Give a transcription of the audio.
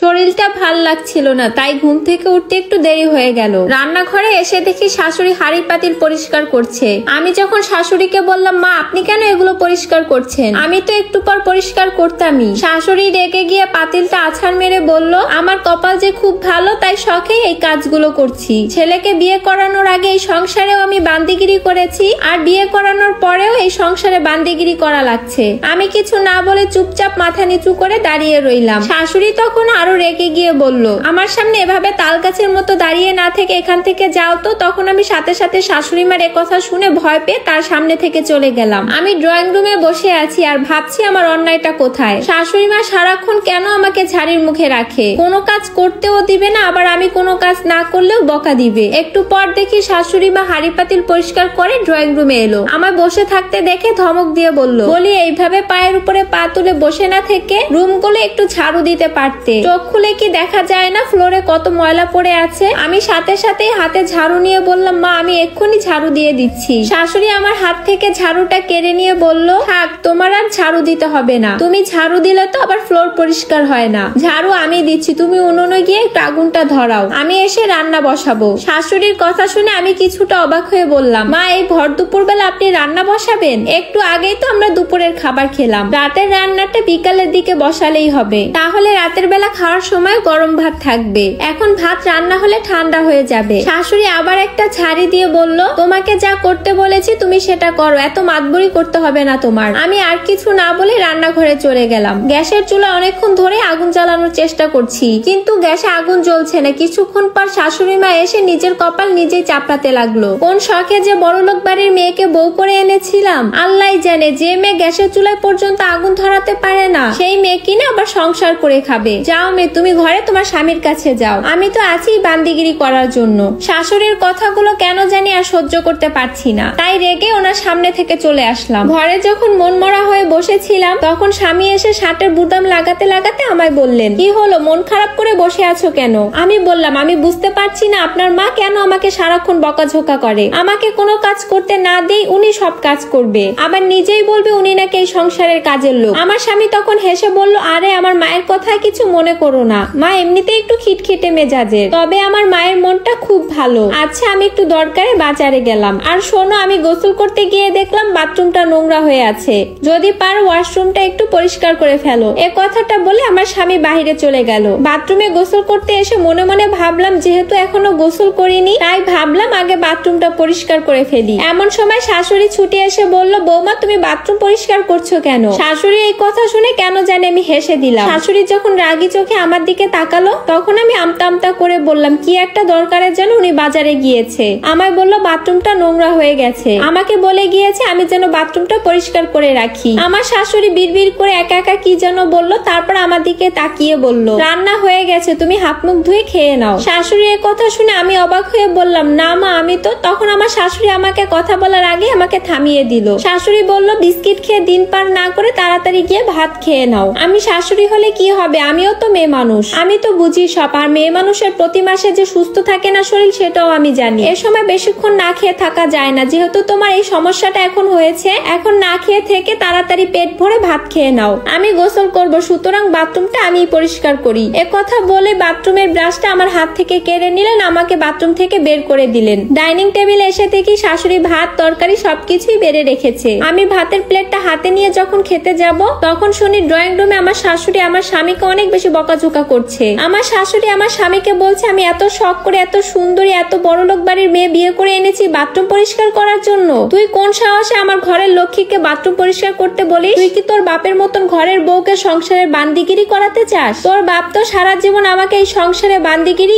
শরীরটা ভাল লাগছিল না, তাই ঘুম থেকে উঠতে একটু দেরি হয়ে গেল। রান্নাঘরে এসে দেখি শাশুড়ি হাঁড়ি পাতিল পরিষ্কার করছে। আমি যখন শাশুড়িকে বললাম, মা আপনি কেন এগুলো পরিষ্কার করছেন, আমি তো একটু পর পরিষ্কার করতামই। শাশুড়ি রেগে গিয়ে পাতিলটা আছাড় মেরে বলল, আমার কপাল যে খুব ভালো, তাই শখে এই কাজগুলো করছি। ছেলেকে বিয়ে করানোর আগে এই সংসারেও আমি বান্দিগিরি করেছি, আর বিয়ে করানোর পরেও এই সংসারে বান্দিগিরি করা লাগছে। আমি কিছু না বলে চুপচাপ মাথা নিচু করে দাঁড়িয়ে রইলাম। শাশুড়ি তখন আরো রেগে গিয়ে বলল, আমার সামনে এভাবে তাল গাছের মতো দাঁড়িয়ে না থেকে এখান থেকে যাও তো। তখন আমি সাথে সাথে শাশুড়ি মার কথা শুনে ভয় পেয়ে তার সামনে থেকে চলে গেলাম। আমি ড্রয়িং রুমে বসে আছি আর ভাবছি আমার অন্যায়টা কোথায়। শাশুড়ি মা সারাক্ষণ কেন আমাকে ঝাড়ির মুখে রাখে, কোনো কাজ করতেও দিবে না, আবার আমি কোনো কাজ না করলেও বকা দিবে। একটু পর দেখি শাশুড়ি মা হাঁড়ি পাতিল পরিষ্কার করে ড্রয়িং রুমে এলো। আমার বসে থাকতে দেখে ধমক দিয়ে বলল, বলি এইভাবে পায়ের উপরে পা তুলে বসে না থেকে রুমগুলো একটু ঝাড়ু দিতে পারতে। চোখ খুলে কি দেখা যায় না ফ্লোরে কত ময়লা পড়ে আছে? আমি সাথে সাথে হাতে ঝাড়ু নিয়ে বললাম, মা আমি এক্ষুনি ঝাড়ু দিয়ে দিচ্ছি। শাশুড়ি আমার হাত থেকে ঝাড়ুটা কেড়ে নিয়ে বলল, থাক তোমার আর ঝাড়ু দিতে হবে না, তুমি ঝাড়ু দিলে তো আবার ফ্লোর পরিষ্কার হয় না, ঝাড়ু আমি দিচ্ছি, তুমি উনুনে গিয়ে একটু আগুনটা ধরাও, আমি এসে রান্না বসাবো। শাশুড়ির কথা শুনে আমি কিছুটা অবাক হয়ে বললাম, মা এই ভর দুপুর বেলা আপনি রান্না বসাবেন? একটু আগেই তো আমরা দুপুরের খাবার খেলাম, রাতের রান্নাটা বিকালের দিকে বসালেই হবে, তাহলে রাতের বেলা খাওয়ার সময় গরম ভাত থাকবে, এখন ভাত রান্না হলে ঠান্ডা হয়ে যাবে। শাশুড়ি আবার একটা ঝাড়ি দিয়ে বলল, তোমাকে যা করতে বলেছি তুমি সেটা করো, এত মাতবরি করতে হবে না তোমার। আমি আর কিছু না বলে রান্নাঘরে চলে গেলাম। গ্যাসের চুলা অনেকক্ষণ ধরে আগুন জ্বালানোর চেষ্টা করছি, কিন্তু গ্যাসে আগুন জ্বলছে না। কিছুক্ষণ পর শাশুড়ি মা এসে নিজের কপাল নিজেই চাপড়াতে লাগলো। কোন শখে যে বড়লোক বাড়ির মেয়েকে বউ করে এনেছিলাম, আল্লাহ জানে। যে মেয়ে গ্যাসের চুলায় পর্যন্ত আগুন ধরাতে পারে না, সেই মেয়ে কিনে আবার সংসার করে খাবে। যাও মেয়ে তুমি ঘরে তোমার স্বামীর কাছে যাও, আমি তো আছি বান্দিগিরি করার জন্য। শাশুড়ির কথাগুলো কেন জানি আর সহ্য করতে পারছি না, তাই রেগে ওনার সামনে থেকে চলে আসলাম। ঘরে যখন মন মরা হয়ে বসেছিলাম, তখন স্বামী এসে শার্টের বুতাম লাগাতে লাগাতে আমায় বললেন, কি হলো মন খারাপ করে বসে আছো কেন? আমি বললাম, আমি বুঝতে পারছি না আপনার মা কেন আমাকে সারাক্ষণ বকাঝোকা করে। আমাকে কোনো কাজ করতে না দেই উনি সব কাজ করবে, আবার নিজেই বলবে উনি নাকি এই সংসারের কাজের লোক। আমার স্বামী তখন হেসে বলল, আরে আমার মায়ের কথায় কিছু মনে করো না, মা এমনিতে একটু খিটখিটে মেজাজের, তবে আমার মায়ের মনটা খুব ভালো। আচ্ছা আমি একটু দরকারে বাজারে গেলাম। আর শোনো, আমি গোসল করতে গিয়ে দেখলাম বাথরুমটা নোংরা হয়ে আছে, যদি পারো ওয়াশরুমটা একটু পরিষ্কার করে ফেলো। এ কথাটা বলে আমার স্বামী বাহিরে চলে গেল। বাথরুমে গোসল করতে এসে মনে মনে ভাবলাম, যেহেতু এখনো গোসল করিনি, তাই ভাবলাম আগে বাথরুমটা পরিষ্কার করে ফেলি। এমন সময় শাশুড়ি ছুটে এসে বলল, বৌমা তুমি বাথরুম পরিষ্কার করছো কেন? শাশুড়ি এই কথা শুনে কেন জানি আমি হেসে দিলাম। শাশুড়ি যখন রাগি চোখে আমার দিকে তাকালো, তখন আমি আমতা আমতা করে বললাম, কি একটা দরকারের জন্য উনি বাজারে গিয়েছে, আমায় বলল বাথরুমটা নোংরা হয়ে গেছে, আমাকে বলে গিয়েছে আমি যেন বাথরুমটা পরিষ্কার করে রাখি। আমার শাশুড়ি বিড়বিড় করে একা একা কি যেন বলল, তারপর আমার দিকে তাকিয়ে বলল, রান্না হয়ে গেছে, তুমি হাত মুখ ধুয়ে খেয়ে নাও। শাশুড়ি এই কথা শুনে আমি অবাক হয়ে বললাম, না মা আমি তো। তখন আমার শাশুড়ি আমাকে কথা বলার আগে আমাকে থামিয়ে দিল। শাশুড়ি বলল, বিস্কিট খেয়ে দিন পার না করে তাড়াতাড়ি গিয়ে ভাত খেয়ে নাও। আমি শাশুড়ি হলে কি হবে, আমিও তো মেয়ে মানুষ, আমি তো বুঝি সব। আর মেয়ে মানুষের প্রতি মাসে যে সুস্থ থাকে না শরীর, সেটাও আমি জানি। এ সময় বেশিক্ষণ না খেয়ে থাকা যায় না, যেহেতু তোমার এই সমস্যাটা এখন হয়েছে, এখন না খেয়ে থেকে তাড়াতাড়ি পেট ভরে ভাত খেয়ে নাও। আমি গোসল করব, সুতরাং বাথরুমটা আমি পরিষ্কার করি। এ কথা বলে বাথরুমের ব্রাশটা আমার হাত থেকে কেড়ে নিলেন, আমাকে বাথরুম থেকে বের করে দিলেন। ডাইনিং টেবিলে এসে দেখি শাশুড়ি ভাত তরকারি সবকিছুই বেড়ে রেখেছে। আমি ভাতের প্লেটটা হাতে নিয়ে যখন খেতে যাব, তখন শুনি ড্রয়িং রুমে আমার শাশুড়ি আমার স্বামীকে অনেক বেশি বকাঝোকা করছে। আমার শাশুড়ি আমার স্বামীকে বলছে, আমি এত শখ করে এত সুন্দরী এত বড়লোক বাড়ির মেয়ে বিয়ে করে এনেছি বাথরুম পরিষ্কার করার জন্য, তুই কোন সাহসে আমার ঘরের লক্ষ্মীকে বাথরুম পরিষ্কার করতে বলিস? তুই কি তোর বাপের মতন ঘরের বউকে সংসারের বান্দিগিরি করাতে চাস? তোর বাপ তো সারা জীবন আমাকে এই সংসারে বান্দিগিরি